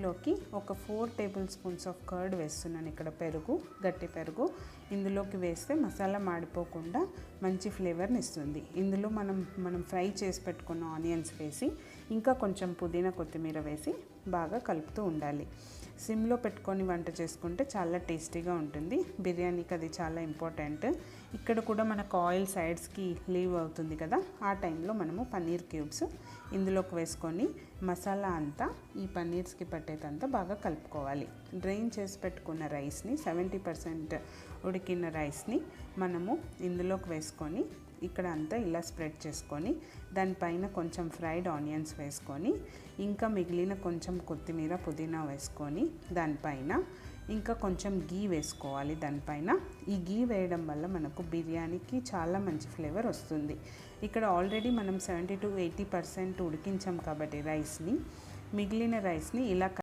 ఇందులోకి ఒక 4 table spoons of curd వేస్తున్నాను. ఇక్కడ పెరుగు, గట్టి పెరుగు ఇందులోకి వేస్తే మసాలా మాడిపోకుండా మంచి ఫ్లేవర్ని ఇస్తుంది. ఇందులో మనం ఫ్రై చేసి పెట్టుకున్న ఆనియన్స్ వేసి ఇంకా కొంచెం పుదీనా, కొత్తిమీర వేసి బాగా కలుపుతూ ఉండాలి. సిమ్లో పెట్టుకొని వంట చేసుకుంటే చాలా టేస్టీగా ఉంటుంది. బిర్యానీకి అది చాలా ఇంపార్టెంట్. ఇక్కడ కూడా మనకు ఆయిల్ సైడ్స్కి లీవ్ అవుతుంది కదా, ఆ టైంలో మనము పన్నీర్ క్యూబ్స్ ఇందులోకి వేసుకొని మసాలా అంతా ఈ పన్నీర్స్కి పట్టేదంతా బాగా కలుపుకోవాలి. డ్రైన్ చేసి పెట్టుకున్న రైస్ని 70% ఉడికిన రైస్ని మనము ఇందులోకి వేసుకొని ఇక్కడ అంతా ఇలా స్ప్రెడ్ చేసుకొని దానిపైన కొంచెం ఫ్రైడ్ ఆనియన్స్ వేసుకొని ఇంకా మిగిలిన కొంచెం కొత్తిమీర, పుదీనా వేసుకొని దానిపైన ఇంకా కొంచెం గీ వేసుకోవాలి. దానిపైన ఈ గీ వేయడం వల్ల మనకు బిర్యానీకి చాలా మంచి ఫ్లేవర్ వస్తుంది. ఇక్కడ ఆల్రెడీ మనం 70 to 80% ఉడికించాం కాబట్టి రైస్ని, మిగిలిన రైస్ని ఇలా